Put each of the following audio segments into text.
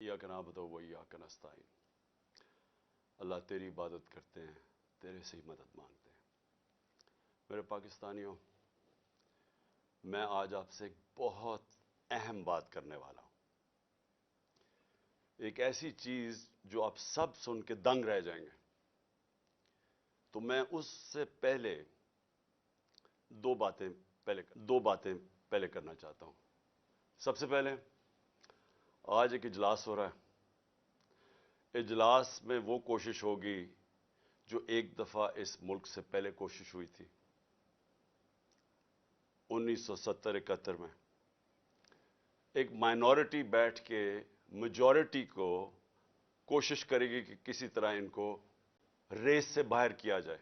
ایاک نعبد و ایاک نستعین۔ اللہ تیری عبادت کرتے ہیں، تیرے سے ہی مدد مانگتے ہیں۔ میرے پاکستانیوں، میں آج آپ سے ایک بہت اہم بات کرنے والا ہوں۔ ایک ایسی چیز جو آپ سب سن کے دنگ رہ جائیں گے۔ تو میں اس سے پہلے دو باتیں پہلے کرنا چاہتا ہوں۔ سب سے پہلے آج ایک اجلاس ہو رہا ہے۔ اجلاس میں وہ کوشش ہوگی جو ایک دفعہ اس ملک سے پہلے کوشش ہوئی تھی 1970-71 میں۔ ایک مائنورٹی بیٹھ کے میجورٹی کو کوشش کرے گی کہ کسی طرح ان کو ریس سے باہر کیا جائے۔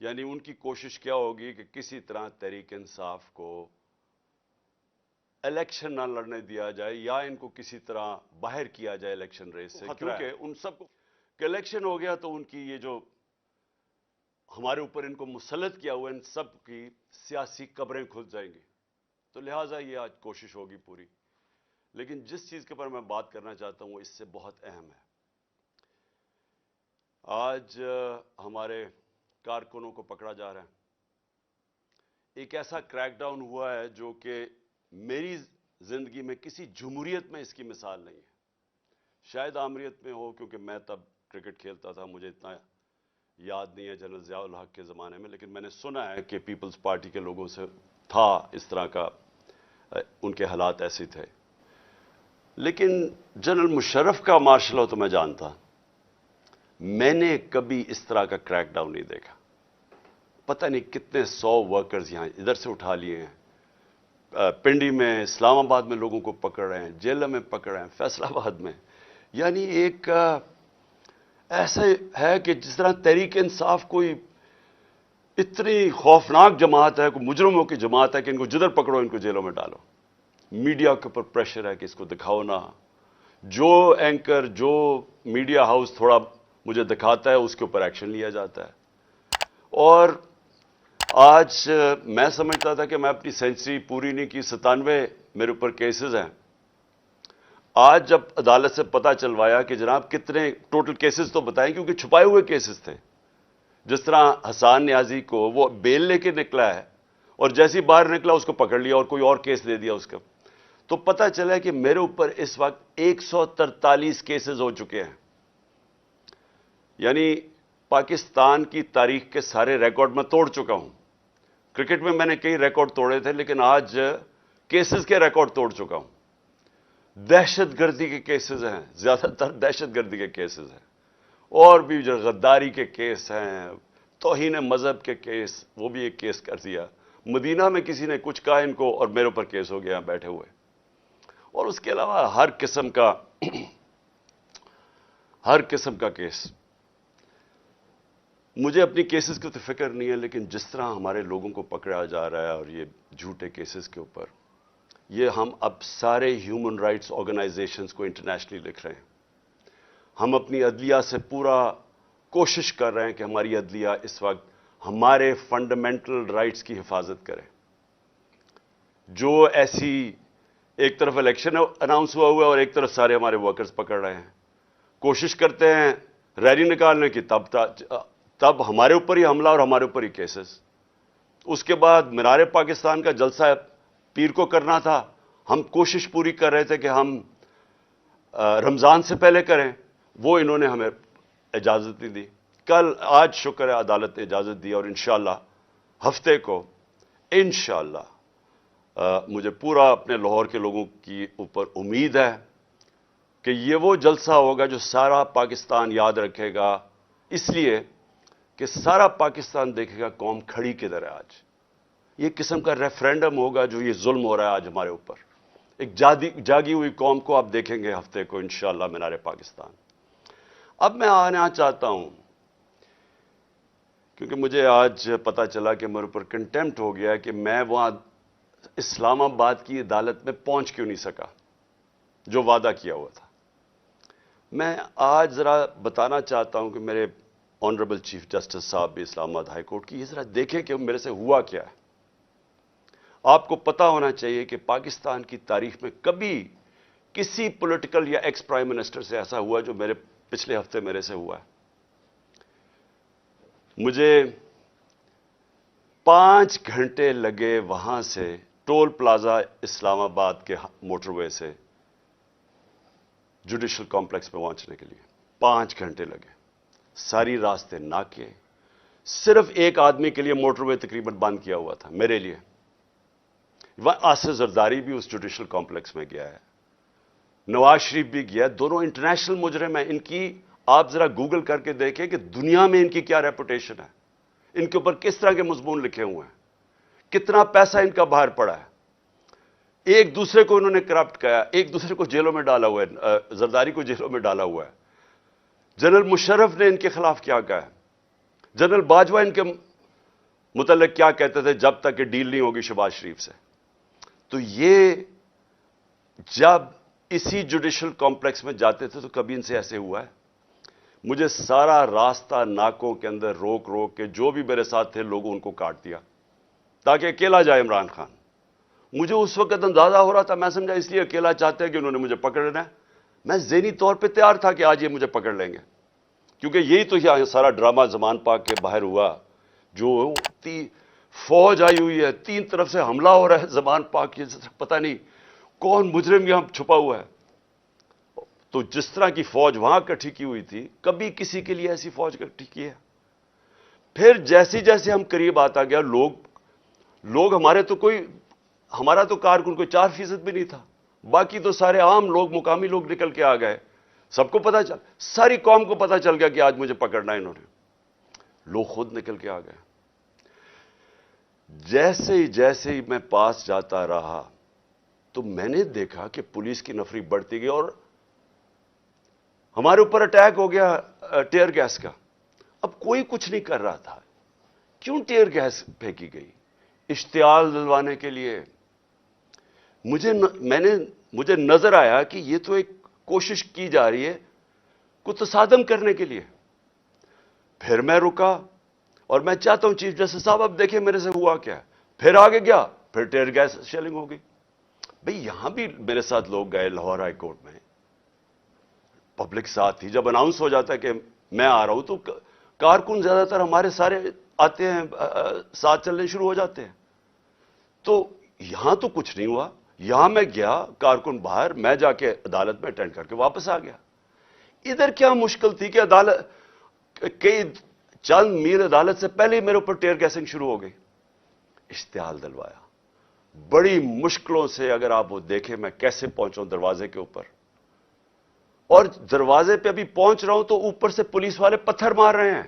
یعنی ان کی کوشش کیا ہوگی کہ کسی طرح تحریک انصاف کو الیکشن نہ لڑنے دیا جائے یا ان کو کسی طرح باہر کیا جائے الیکشن ریس سے، کیونکہ ان سب کو کہ الیکشن ہو گیا تو ان کی یہ جو ہمارے اوپر ان کو مسلط کیا ہوا ان سب کی سیاسی قبریں کھل جائیں گی۔ تو لہٰذا یہ آج کوشش ہوگی پوری۔ لیکن جس چیز کے پر میں بات کرنا چاہتا ہوں وہ اس سے بہت اہم ہے۔ آج ہمارے کارکنوں کو پکڑا جا رہا ہے۔ ایک ایسا کریک ڈاؤن ہوا ہے جو کہ میری زندگی میں کسی جمہوریت میں اس کی مثال نہیں ہے۔ شاید آمریت میں ہو، کیونکہ میں تب کرکٹ کھیلتا تھا، مجھے اتنا یاد نہیں ہے جنرل ضیاء الحق کے زمانے میں، لیکن میں نے سنا ہے کہ پیپلز پارٹی کے لوگوں سے تھا اس طرح کا، ان کے حالات ایسے تھے۔ لیکن جنرل مشرف کا مارشل لا تو میں جانتا، میں نے کبھی اس طرح کا کریک ڈاؤن نہیں دیکھا۔ پتہ نہیں کتنے 100 ورکرز یہاں ادھر سے اٹھا لیے ہیں، پنڈی میں، اسلام آباد میں لوگوں کو پکڑ رہے ہیں، جیلوں میں پکڑ رہے ہیں، فیصل آباد میں۔ یعنی ایک ایسا ہے کہ جس طرح تحریک انصاف کوئی اتنی خوفناک جماعت ہے، کوئی مجرموں کی جماعت ہے کہ ان کو جدھر پکڑو ان کو جیلوں میں ڈالو۔ میڈیا کے اوپر پریشر ہے کہ اس کو دکھاؤ نہ۔ جو اینکر، جو میڈیا ہاؤس تھوڑا مجھے دکھاتا ہے اس کے اوپر ایکشن لیا جاتا ہے۔ اور آج میں سمجھتا تھا کہ میں اپنی سینچری پوری نہیں کی، 97 میرے اوپر کیسز ہیں۔ آج جب عدالت سے پتہ چلوایا کہ جناب کتنے ٹوٹل کیسز تو بتائیں، کیونکہ چھپائے ہوئے کیسز تھے۔ جس طرح حسان نیازی کو وہ بیل لے کے نکلا ہے اور جیسے ہی باہر نکلا اس کو پکڑ لیا اور کوئی اور کیس دے دیا اس کا، تو پتہ چلا کہ میرے اوپر اس وقت 143 کیسز ہو چکے ہیں۔ یعنی پاکستان کی تاریخ کے سارے ریکارڈ میں توڑ چکا ہوں۔ کرکٹ میں نے کئی ریکارڈ توڑے تھے، لیکن آج کیسز کے ریکارڈ توڑ چکا ہوں۔ دہشت گردی کے کیسز ہیں، زیادہ تر دہشت گردی کے کیسز ہیں، اور بھی جو غداری کے کیس ہیں، توہین مذہب کے کیس، وہ بھی ایک کیس کر دیا۔ مدینہ میں کسی نے کچھ کہا ان کو اور میرے اوپر کیس ہو گیا بیٹھے ہوئے۔ اور اس کے علاوہ ہر قسم کا کیس۔ مجھے اپنی کیسز کی تو فکر نہیں ہے، لیکن جس طرح ہمارے لوگوں کو پکڑا جا رہا ہے اور یہ جھوٹے کیسز کے اوپر، یہ ہم اب سارے ہیومن رائٹس آرگنائزیشنز کو انٹرنیشنلی لکھ رہے ہیں۔ ہم اپنی عدلیہ سے پورا کوشش کر رہے ہیں کہ ہماری عدلیہ اس وقت ہمارے فنڈامنٹل رائٹس کی حفاظت کرے۔ جو ایسی ایک طرف الیکشن اناؤنس ہوا ہے اور ایک طرف سارے ہمارے ورکرز پکڑ رہے ہیں، کوشش کرتے ہیں ریلی نکالنے کی، تب ہمارے اوپر ہی حملہ اور ہمارے اوپر ہی کیسز۔ اس کے بعد مینار پاکستان کا جلسہ پیر کو کرنا تھا، ہم کوشش پوری کر رہے تھے کہ ہم رمضان سے پہلے کریں، وہ انہوں نے ہمیں اجازت نہیں دی۔ آج شکر ہے عدالت نے اجازت دی، اور انشاءاللہ ہفتے کو انشاءاللہ مجھے پورا اپنے لاہور کے لوگوں کی اوپر امید ہے کہ یہ وہ جلسہ ہوگا جو سارا پاکستان یاد رکھے گا، اس لیے کہ سارا پاکستان دیکھے گا قوم کھڑی کدھر ہے آج۔ یہ قسم کا ریفرینڈم ہوگا جو یہ ظلم ہو رہا ہے آج ہمارے اوپر۔ ایک جاگی ہوئی قوم کو آپ دیکھیں گے ہفتے کو انشاءاللہ مینار پاکستان۔ اب میں آنا چاہتا ہوں، کیونکہ مجھے آج پتا چلا کہ میرے اوپر کنٹیمپٹ ہو گیا کہ میں وہاں اسلام آباد کی عدالت میں پہنچ کیوں نہیں سکا جو وعدہ کیا ہوا تھا۔ میں آج ذرا بتانا چاہتا ہوں کہ میرے آنریبل چیف جسٹس صاحب بھی اسلام آباد ہائی کورٹ کی، یہ ذرا دیکھیں کہ میرے سے ہوا کیا ہے۔ آپ کو پتا ہونا چاہیے کہ پاکستان کی تاریخ میں کبھی کسی پولیٹیکل یا ایکس پرائم منسٹر سے ایسا ہوا جو میرے پچھلے ہفتے میرے سے ہوا ہے. مجھے 5 گھنٹے لگے وہاں سے ٹول پلازا اسلام آباد کے موٹر وے سے جوڈیشل کمپلیکس پہ پہنچنے کے لیے 5 گھنٹے لگے. ساری راستے ناکے. صرف ایک آدمی کے لیے موٹر وے تقریباً بند کیا ہوا تھا, میرے لیے. آصف زرداری بھی اس جوڈیشل کمپلیکس میں گیا ہے, نواز شریف بھی گیا. دونوں انٹرنیشنل مجرم ہیں. ان کی آپ ذرا گوگل کر کے دیکھیں کہ دنیا میں ان کی کیا ریپوٹیشن ہے, ان کے اوپر کس طرح کے مضمون لکھے ہوئے ہیں, کتنا پیسہ ان کا باہر پڑا ہے. ایک دوسرے کو انہوں نے کرپٹ کیا, ایک دوسرے کو جیلوں میں ڈالا ہوا ہے. زرداری کو جیلوں میں ڈالا ہوا ہے. جنرل مشرف نے ان کے خلاف کیا کہا ہے, جنرل باجوہ ان کے متعلق کیا کہتے تھے جب تک کہ ڈیل نہیں ہوگی شہباز شریف سے. تو یہ جب اسی جوڈیشل کمپلیکس میں جاتے تھے تو کبھی ان سے ایسے ہوا ہے. مجھے سارا راستہ ناکوں کے اندر روک روک کے جو بھی میرے ساتھ تھے لوگوں ان کو کاٹ دیا تاکہ اکیلا جائے عمران خان. مجھے اس وقت اندازہ ہو رہا تھا, میں سمجھا اس لیے اکیلا چاہتے ہیں کہ انہوں نے مجھے پکڑ لینا ہے. میں ذہنی طور پہ تیار تھا کہ آج یہ مجھے پکڑ لیں گے, کیونکہ یہی تو یہ سارا ڈرامہ زمان پاک کے باہر ہوا. جو فوج آئی ہوئی ہے, 3 طرف سے حملہ ہو رہا ہے زمان پاک کے, پتہ نہیں کون مجرم یہاں چھپا ہوا ہے. تو جس طرح کی فوج وہاں اکٹھی کی ہوئی تھی, کبھی کسی کے لیے ایسی فوج اکٹھی کی ہے. پھر جیسے جیسے ہم قریب آتا گیا, لوگ ہمارا تو کارکن کوئی 4% بھی نہیں تھا, باقی تو سارے عام لوگ, مقامی لوگ نکل کے آ گئے. سب کو پتا چل, ساری قوم کو پتا چل گیا کہ آج مجھے پکڑنا ہے انہوں نے. لوگ خود نکل کے آ گئے. جیسے ہی میں پاس جاتا رہا تو میں نے دیکھا کہ پولیس کی نفری بڑھتی گئی اور ہمارے اوپر اٹیک ہو گیا ٹیئر گیس کا. اب کوئی کچھ نہیں کر رہا تھا. کیوں ٹیئر گیس پھینکی گئی؟ اشتعال دلوانے کے لیے. مجھے نظر آیا کہ یہ تو ایک کوشش کی جا رہی ہے کو تصادم کرنے کے لیے. پھر میں رکا اور میں چاہتا ہوں چیف جسٹس صاحب اب دیکھیں میرے سے ہوا کیا. پھر آگے گیا, پھر ٹیئر گیس شیلنگ ہو گئی. بھئی یہاں بھی میرے ساتھ لوگ گئے لاہور ہائی کورٹ میں, پبلک ساتھ تھی. جب اناؤنس ہو جاتا ہے کہ میں آ رہا ہوں تو کارکن زیادہ تر ہمارے سارے آتے ہیں, ساتھ چلنے شروع ہو جاتے ہیں. تو یہاں تو کچھ نہیں ہوا. یہاں میں گیا, کارکن باہر, میں جا کے عدالت میں اٹینڈ کر کے واپس آ گیا. ادھر کیا مشکل تھی کہ عدالت کئی چند میل عدالت سے پہلے ہی میرے اوپر ٹیئر گیسنگ شروع ہو گئی. اشتعال دلوایا بڑی مشکلوں سے. اگر آپ وہ دیکھیں میں کیسے پہنچا دروازے کے اوپر, اور دروازے پہ ابھی پہنچ رہا ہوں تو اوپر سے پولیس والے پتھر مار رہے ہیں.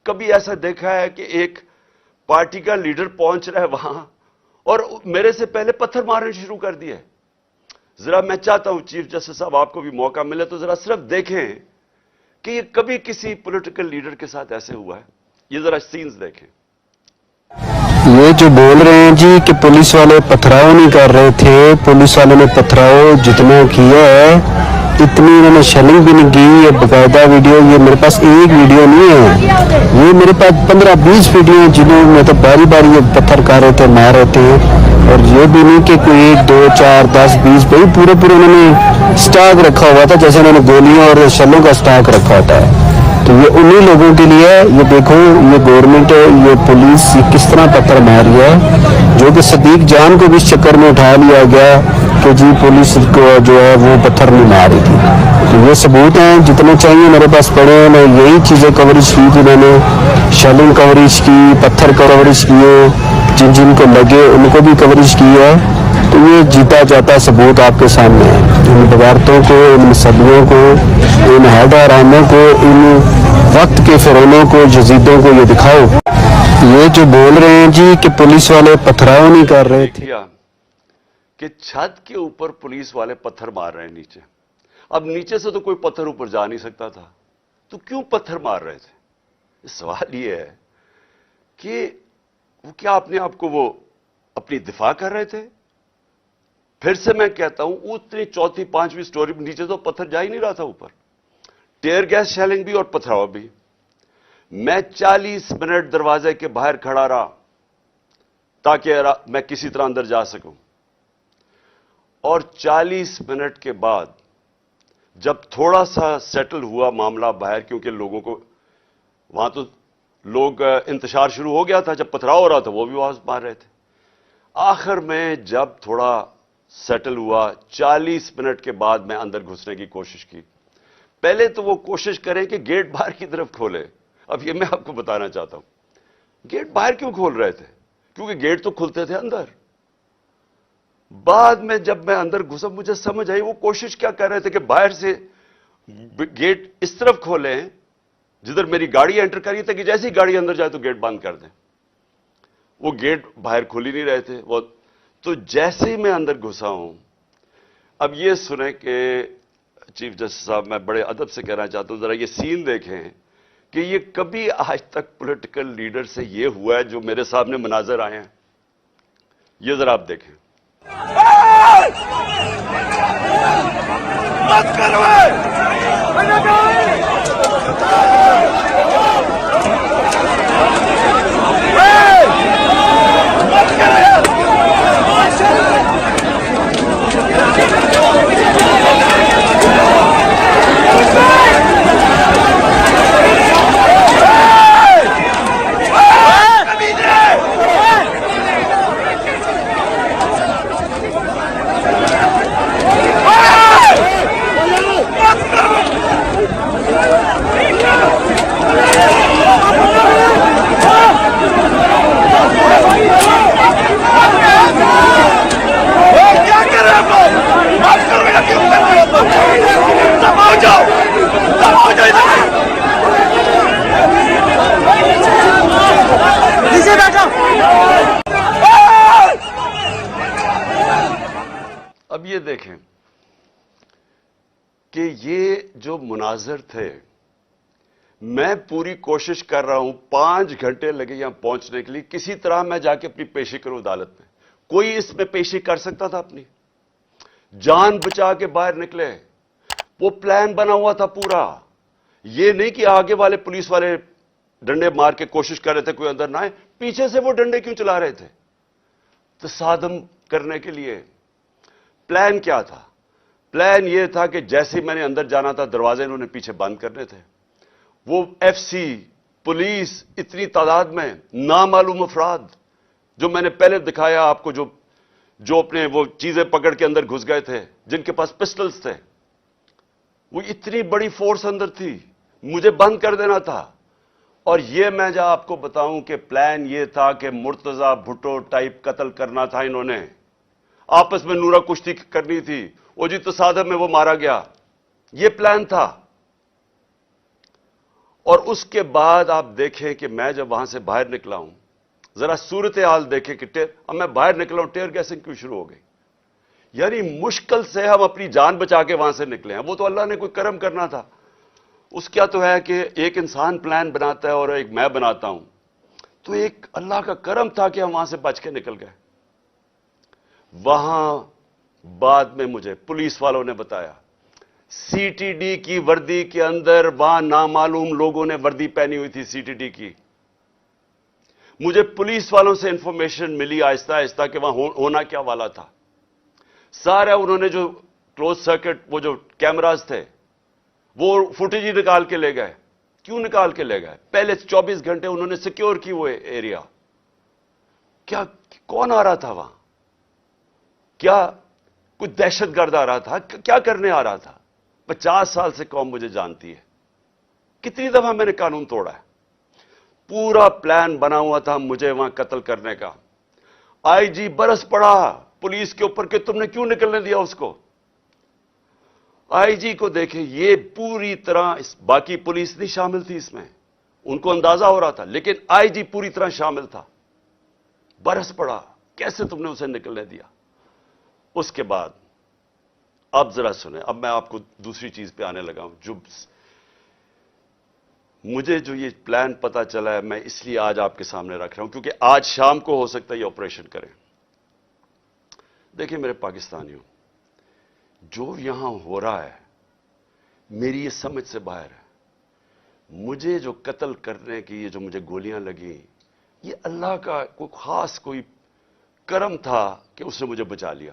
کبھی ایسا دیکھا ہے کہ ایک پارٹی کا لیڈر پہنچ رہا ہے وہاں اور میرے سے پہلے پتھر مارنے شروع کر دیے. ذرا میں چاہتا ہوں چیف جسٹس صاحب آپ کو بھی موقع ملے تو ذرا صرف دیکھیں کہ یہ کبھی کسی پولیٹیکل لیڈر کے ساتھ ایسے ہوا ہے. یہ ذرا سینز دیکھیں. یہ جو بول رہے ہیں جی کہ پولیس والے پتھراؤ نہیں کر رہے تھے, پولیس والوں نے پتھراؤ جتنا کیا ہے اتنی انہوں نے شیلنگ بھی نہیں کی. یہ باقاعدہ ویڈیو, یہ میرے پاس ایک ویڈیو نہیں ہے, یہ میرے پاس 15-20 ویڈیو ہیں جنہوں میں تو باری باری یہ پتھر کر رہے تھے, مار رہے تھے. اور یہ بھی نہیں کہ کوئی 1 2 4 10 20 بھائی پورے انہوں نے سٹاک رکھا ہوا تھا جیسے انہوں نے گولیوں اور شلوں کا سٹاک رکھا ہوتا ہے. تو یہ انہی لوگوں کے لیے, یہ دیکھو یہ گورنمنٹ, یہ پولیس یہ کس طرح پتھر مار رہی ہے, جو کہ صدیق جان کو بھی اس چکر میں اٹھا لیا گیا کہ جی پولیس کو جو ہے وہ پتھر نہیں مار رہی تھی. تو یہ ثبوت ہیں جتنے چاہیے میرے پاس پڑے ہیں. میں یہی چیزیں کوریج کی تھی, میں نے شیلنگ کوریج کی, پتھر کوریج کیے, جن کو لگے ان کو بھی کوریج کی ہے. تو یہ جیتا جاتا ثبوت آپ کے سامنے ہے. ان بغاوتوں کو, ان مصلیوں کو, ان حیدراموں کو, ان وقت کے فرعونوں کو, یزیدوں کو یہ دکھاؤ. یہ جو بول رہے ہیں جی کہ پولیس والے پتھراؤ نہیں کر رہے تھے, کہ چھت کے اوپر پولیس والے پتھر مار رہے ہیں نیچے. اب نیچے سے تو کوئی پتھر اوپر جا نہیں سکتا تھا, تو کیوں پتھر مار رہے تھے؟ سوال یہ ہے کہ وہ کیا اپنے آپ کو وہ اپنی دفاع کر رہے تھے؟ پھر سے میں کہتا ہوں اتنی 4تھی 5ویں سٹوری نیچے تو پتھر جا ہی نہیں رہا تھا اوپر. ٹیئر گیس شیلنگ بھی اور پتھراؤ بھی. میں 40 منٹ دروازے کے باہر کھڑا رہا تاکہ میں کسی طرح اندر جا سکوں. اور 40 منٹ کے بعد جب تھوڑا سا سیٹل ہوا معاملہ باہر، کیونکہ لوگوں کو وہاں تو لوگ انتشار شروع ہو گیا تھا، جب پتھراؤ ہو رہا تھا وہ بھی آواز مار رہے تھے، آخر میں جب تھوڑا سیٹل ہوا 40 منٹ کے بعد میں اندر گھسنے کی کوشش کی۔ پہلے تو وہ کوشش کریں کہ گیٹ باہر کی طرف کھولے۔ اب یہ میں آپ کو بتانا چاہتا ہوں، گیٹ باہر کیوں کھول رہے تھے؟ کیونکہ گیٹ تو کھلتے تھے اندر۔ بعد میں جب میں اندر گھسا مجھے سمجھ آئی وہ کوشش کیا کر رہے تھے کہ باہر سے گیٹ اس طرف کھولیں جدھر میری گاڑی انٹر کری تھی، کہ جیسے ہی گاڑی اندر جائے تو گیٹ بند کر دیں۔ وہ گیٹ باہر کھول ہی نہیں رہے تھے وہ تو جیسے ہی میں اندر گھسا ہوں۔ اب یہ سنیں کہ چیف جسٹس صاحب، میں بڑے ادب سے کہنا چاہتا ہوں، ذرا یہ سین دیکھیں کہ یہ کبھی آج تک پولیٹیکل لیڈر سے یہ ہوا ہے جو میرے سامنے مناظر آئے ہیں۔ یہ ذرا آپ دیکھیں۔ اب یہ دیکھیں کہ یہ جو مناظر تھے، میں پوری کوشش کر رہا ہوں، 5 گھنٹے لگے یہاں پہنچنے کے لیے، کسی طرح میں جا کے اپنی پیشی کروں عدالت میں۔ کوئی اس میں پیشی کر سکتا تھا اپنی؟ جان بچا کے باہر نکلے۔ وہ پلان بنا ہوا تھا پورا، یہ نہیں کہ آگے والے پولیس والے ڈنڈے مار کے کوشش کر رہے تھے کوئی اندر نہ آئے، پیچھے سے وہ ڈنڈے کیوں چلا رہے تھے؟ تصادم کرنے کے لیے۔ پلان کیا تھا؟ پلان یہ تھا کہ جیسے میں نے اندر جانا تھا دروازے انہوں نے پیچھے بند کرنے تھے۔ وہ ایف سی، پولیس، اتنی تعداد میں نامعلوم افراد جو میں نے پہلے دکھایا آپ کو، جو اپنے وہ چیزیں پکڑ کے اندر گھس گئے تھے، جن کے پاس پسٹلز تھے، وہ اتنی بڑی فورس اندر تھی، مجھے بند کر دینا تھا۔ اور یہ میں جب آپ کو بتاؤں کہ پلان یہ تھا کہ مرتضی بھٹو ٹائپ قتل کرنا تھا انہوں نے، آپس میں نورا کشتی کرنی تھی، وہ جی تصادم میں وہ مارا گیا، یہ پلان تھا۔ اور اس کے بعد آپ دیکھیں کہ میں جب وہاں سے باہر نکلا ہوں، ذرا صورتحال دیکھیں کہ اب میں باہر نکلا ہوں، ٹیئر گیسنگ کیوں شروع ہو گئی؟ یعنی مشکل سے ہم اپنی جان بچا کے وہاں سے نکلے ہیں۔ وہ تو اللہ نے کوئی کرم کرنا تھا، اس کیا تو ہے کہ ایک انسان پلان بناتا ہے اور ایک میں بناتا ہوں، تو ایک اللہ کا کرم تھا کہ ہم وہاں سے بچ کے نکل گئے۔ وہاں بعد میں مجھے پولیس والوں نے بتایا، سی ٹی ڈی کی وردی کے اندر وہاں نامعلوم لوگوں نے وردی پہنی ہوئی تھی سی ٹی ڈی کی۔ مجھے پولیس والوں سے انفارمیشن ملی آہستہ آہستہ کہ وہاں ہونا کیا والا تھا۔ سارا انہوں نے جو کلوز سرکٹ وہ جو کیمراز تھے وہ فوٹیج ہی نکال کے لے گئے۔ کیوں نکال کے لے گئے؟ پہلے 24 گھنٹے انہوں نے سیکیور کی وہ ایریا۔ کیا کون آ رہا تھا وہاں؟ کیا کوئی دہشت گرد آ رہا تھا؟ کیا کرنے آ رہا تھا؟ 50 سال سے قوم مجھے جانتی ہے، کتنی دفعہ میں نے قانون توڑا ہے۔ پورا پلان بنا ہوا تھا مجھے وہاں قتل کرنے کا۔ آئی جی برس پڑا پولیس کے اوپر کہ تم نے کیوں نکلنے دیا اس کو۔ آئی جی کو دیکھیں، یہ پوری طرح باقی پولیس نہیں شامل تھی اس میں، ان کو اندازہ ہو رہا تھا، لیکن آئی جی پوری طرح شامل تھا۔ برس پڑا، کیسے تم نے اسے نکلنے دیا؟ اس کے بعد اب ذرا سنیں، اب میں آپ کو دوسری چیز پہ آنے لگا ہوں۔ جو مجھے یہ پلان پتا چلا ہے، میں اس لیے آج آپ کے سامنے رکھ رہا ہوں کیونکہ آج شام کو ہو سکتا ہے یہ آپریشن کریں۔ دیکھیں میرے پاکستانیوں، جو یہاں ہو رہا ہے میری یہ سمجھ سے باہر ہے۔ مجھے جو قتل کرنے کی یہ جو مجھے گولیاں لگیں، یہ اللہ کا کوئی خاص کوئی کرم تھا کہ اس نے مجھے بچا لیا۔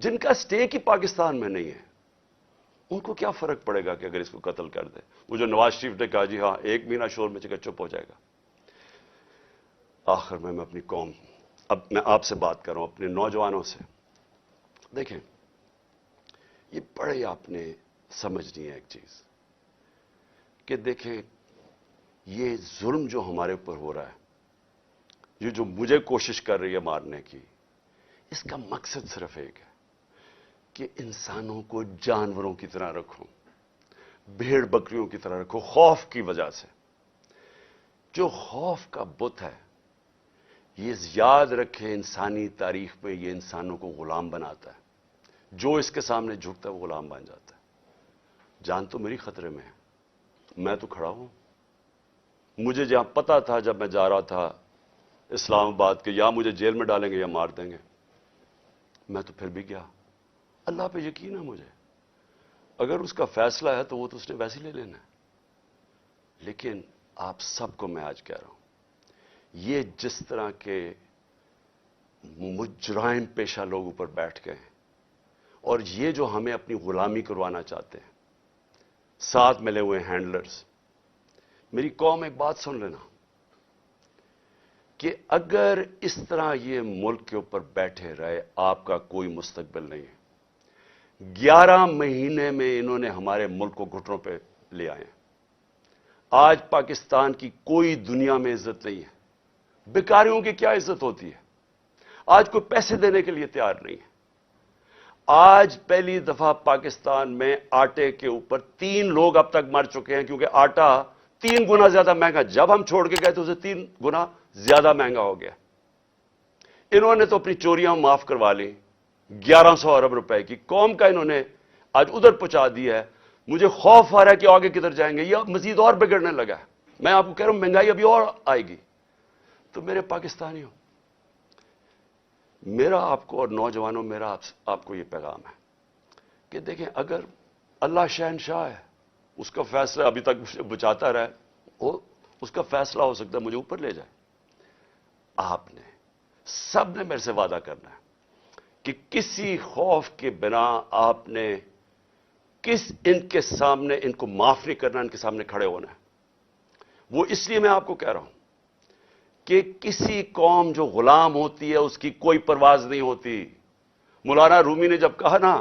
جن کا سٹیک ہی پاکستان میں نہیں ہے، ان کو کیا فرق پڑے گا کہ اگر اس کو قتل کر دے؟ وہ جو نواز شریف نے کہا جی ہاں ایک مہینہ شور میں چکا چپ ہو جائے گا۔ آخر میں اپنی قوم، اب میں آپ سے بات کر رہا ہوں، اپنے نوجوانوں سے، دیکھیں یہ بڑے آپ نے سمجھنی ہے ایک چیز کہ دیکھیں یہ ظلم جو ہمارے اوپر ہو رہا ہے، یہ جو مجھے کوشش کر رہی ہے مارنے کی، اس کا مقصد صرف ایک ہے کہ انسانوں کو جانوروں کی طرح رکھو، بھیڑ بکریوں کی طرح رکھو، خوف کی وجہ سے۔ جو خوف کا بت ہے، یہ یاد رکھے انسانی تاریخ میں یہ انسانوں کو غلام بناتا ہے۔ جو اس کے سامنے جھکتا ہے وہ غلام بن جاتا ہے۔ جان تو میری خطرے میں ہے، میں تو کھڑا ہوں۔ مجھے جہاں پتا تھا جب میں جا رہا تھا اسلام آباد کہ یا مجھے جیل میں ڈالیں گے یا مار دیں گے، میں تو پھر بھی گیا۔ اللہ پہ یقین ہے مجھے، اگر اس کا فیصلہ ہے تو وہ تو اس نے ویسے لے لینا ہے۔ لیکن آپ سب کو میں آج کہہ رہا ہوں، یہ جس طرح کے مجرم پیشہ لوگ اوپر بیٹھ گئے ہیں اور یہ جو ہمیں اپنی غلامی کروانا چاہتے ہیں، ساتھ ملے ہوئے ہینڈلرز، میری قوم ایک بات سن لینا کہ اگر اس طرح یہ ملک کے اوپر بیٹھے رہے، آپ کا کوئی مستقبل نہیں ہے۔ 11 مہینے میں انہوں نے ہمارے ملک کو گھٹنوں پہ لے آئے ہیں۔ آج پاکستان کی کوئی دنیا میں عزت نہیں ہے۔ بیکاریوں کی کیا عزت ہوتی ہے؟ آج کوئی پیسے دینے کے لیے تیار نہیں ہے۔ آج پہلی دفعہ پاکستان میں آٹے کے اوپر 3 لوگ اب تک مر چکے ہیں، کیونکہ آٹا 3 گنا زیادہ مہنگا، جب ہم چھوڑ کے گئے تو اسے 3 گنا زیادہ مہنگا ہو گیا۔ انہوں نے تو اپنی چوریاں معاف کروا لی، 1100 ارب روپے کی قوم کا انہوں نے آج ادھر پہنچا دیا ہے۔ مجھے خوف آ رہا ہے کہ آگے کدھر جائیں گے، یہ مزید اور بگڑنے لگا ہے۔ میں آپ کو کہہ رہا ہوں مہنگائی ابھی اور آئے گی۔ تو میرے پاکستانیوں، میرا آپ کو اور نوجوانوں، میرا آپ کو یہ پیغام ہے کہ دیکھیں اگر اللہ شہنشاہ ہے، اس کا فیصلہ ابھی تک مجھے بچاتا رہے، اس کا فیصلہ ہو سکتا ہے مجھے اوپر لے جائے۔ آپ نے سب نے میرے سے وعدہ کرنا ہے کہ کسی خوف کے بنا آپ نے ان کے سامنے، ان کو معاف نہیں کرنا، ان کے سامنے کھڑے ہونا ہے۔ وہ اس لیے میں آپ کو کہہ رہا ہوں کہ کسی قوم جو غلام ہوتی ہے اس کی کوئی پرواز نہیں ہوتی۔ مولانا رومی نے جب کہا نا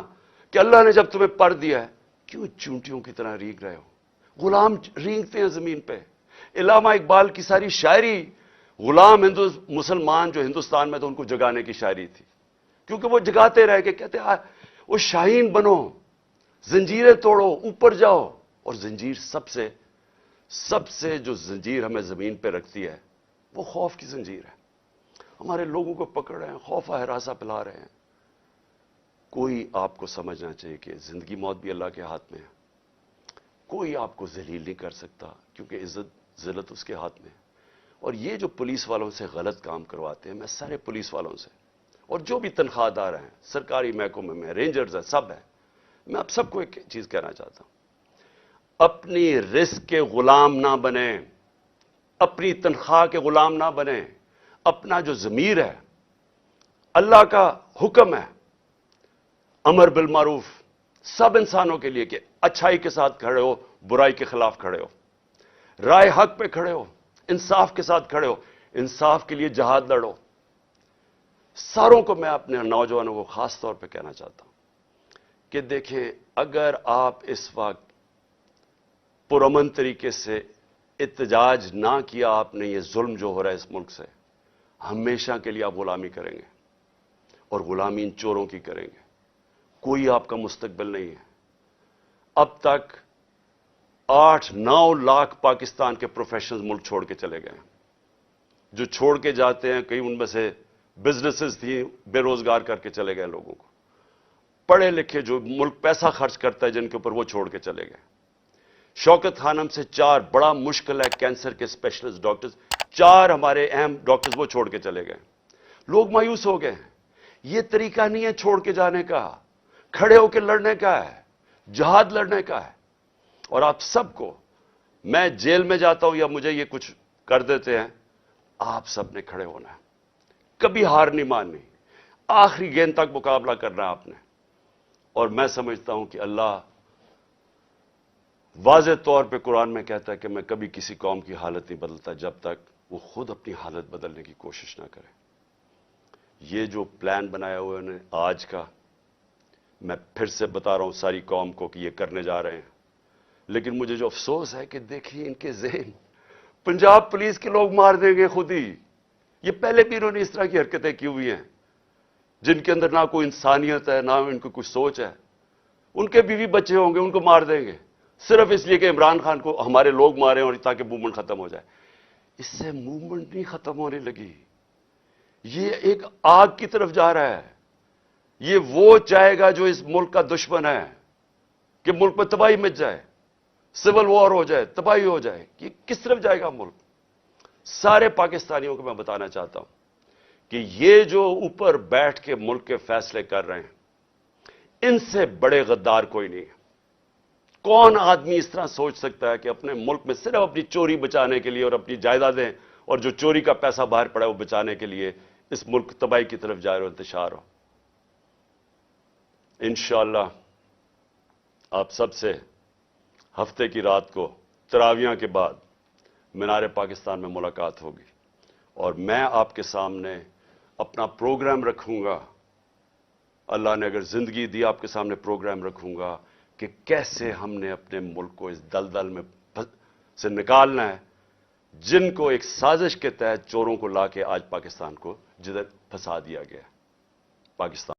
کہ اللہ نے جب تمہیں پر دیا ہے، کیوں چونٹیوں کی طرح رینگ رہے ہو؟ غلام رینگتے ہیں زمین پہ۔ علامہ اقبال کی ساری شاعری غلام مسلمان جو ہندوستان میں تو ان کو جگانے کی شاعری تھی، کیونکہ وہ جگاتے رہ کے کہتے وہ شاہین بنو، زنجیریں توڑو، اوپر جاؤ۔ اور زنجیر سب سے جو زنجیر ہمیں زمین پہ رکھتی ہے وہ خوف کی زنجیر ہے۔ ہمارے لوگوں کو پکڑ رہے ہیں، خوف ہراساں پلا رہے ہیں۔ کوئی آپ کو سمجھنا چاہیے کہ زندگی موت بھی اللہ کے ہاتھ میں ہے۔ کوئی آپ کو ذلیل نہیں کر سکتا، کیونکہ عزت ذلت اس کے ہاتھ میں ہے۔ اور یہ جو پولیس والوں سے غلط کام کرواتے ہیں، میں سارے پولیس والوں سے اور جو بھی تنخواہ دار ہیں، سرکاری محکمے میں رینجرز ہیں، سب ہیں، میں اب سب کو ایک چیز کہنا چاہتا ہوں، اپنی رزق کے غلام نہ بنیں، اپنی تنخواہ کے غلام نہ بنیں۔ اپنا جو ضمیر ہے، اللہ کا حکم ہے امر بالمعروف سب انسانوں کے لیے کہ اچھائی کے ساتھ کھڑے ہو، برائی کے خلاف کھڑے ہو، رائے حق پہ کھڑے ہو، انصاف کے ساتھ کھڑے ہو، انصاف کے لیے جہاد لڑو۔ ساروں کو میں اپنے نوجوانوں کو خاص طور پہ کہنا چاہتا ہوں کہ دیکھیں اگر آپ اس وقت پرامن طریقے سے احتجاج نہ کیا آپ نے، یہ ظلم جو ہو رہا ہے اس ملک سے، ہمیشہ کے لیے آپ غلامی کریں گے، اور غلامی ان چوروں کی کریں گے۔ کوئی آپ کا مستقبل نہیں ہے۔ اب تک 8-9 لاکھ پاکستان کے پروفیشنلز ملک چھوڑ کے چلے گئے ہیں۔ جو چھوڑ کے جاتے ہیں، کئی ان میں سے بزنسز تھیں، بے روزگار کر کے چلے گئے لوگوں کو۔ پڑھے لکھے جو ملک پیسہ خرچ کرتا ہے جن کے اوپر، وہ چھوڑ کے چلے گئے۔ شوکت خانم سے 4 بڑا مشکل ہے کینسر کے اسپیشلسٹ ڈاکٹرز، 4 ہمارے اہم ڈاکٹرز وہ چھوڑ کے چلے گئے۔ لوگ مایوس ہو گئے ہیں۔ یہ طریقہ نہیں ہے چھوڑ کے جانے کا، کھڑے ہو کے لڑنے کا ہے، جہاد لڑنے کا ہے۔ اور آپ سب کو، میں جیل میں جاتا ہوں یا مجھے یہ کچھ کر دیتے ہیں، آپ سب نے کھڑے ہونا ہے، کبھی ہار نہیں ماننی، آخری گیند تک مقابلہ کرنا ہے آپ نے۔ اور میں سمجھتا ہوں کہ اللہ واضح طور پہ قرآن میں کہتا ہے کہ میں کبھی کسی قوم کی حالت نہیں بدلتا جب تک وہ خود اپنی حالت بدلنے کی کوشش نہ کرے. یہ جو پلان بنایا ہوا ہے آج کا، میں پھر سے بتا رہا ہوں ساری قوم کو کہ یہ کرنے جا رہے ہیں. لیکن مجھے جو افسوس ہے کہ دیکھیے ان کے ذہن، پنجاب پولیس کے لوگ مار دیں گے خود ہی. یہ پہلے بھی انہوں نے اس طرح کی حرکتیں کی ہوئی ہیں جن کے اندر نہ کوئی انسانیت ہے، نہ ان کو کچھ سوچ ہے. ان کے بیوی بچے ہوں گے، ان کو مار دیں گے صرف اس لیے کہ عمران خان کو ہمارے لوگ مارے اور تاکہ موومنٹ ختم ہو جائے. اس سے موومنٹ نہیں ختم ہونے لگی، یہ ایک آگ کی طرف جا رہا ہے. یہ وہ چاہے گا جو اس ملک کا دشمن ہے کہ ملک میں تباہی مچ جائے، سول وار ہو جائے، تباہی ہو جائے. یہ کس طرف جائے گا ملک؟ سارے پاکستانیوں کو میں بتانا چاہتا ہوں کہ یہ جو اوپر بیٹھ کے ملک کے فیصلے کر رہے ہیں، ان سے بڑے غدار کوئی نہیں ہے. کون آدمی اس طرح سوچ سکتا ہے کہ اپنے ملک میں صرف اپنی چوری بچانے کے لیے اور اپنی جائیدادیں اور جو چوری کا پیسہ باہر پڑا ہے وہ بچانے کے لیے اس ملک تباہی کی طرف جائے اور انتشار ہو؟ انشاءاللہ آپ سب سے ہفتے کی رات کو تراویحاں کے بعد مینار پاکستان میں ملاقات ہوگی، اور میں آپ کے سامنے اپنا پروگرام رکھوں گا. اللہ نے اگر زندگی دی آپ کے سامنے پروگرام رکھوں گا کہ کیسے ہم نے اپنے ملک کو اس دلدل میں سے نکالنا ہے جن کو ایک سازش کے تحت چوروں کو لا کے آج پاکستان کو جدھر پھنسا دیا گیا. پاکستان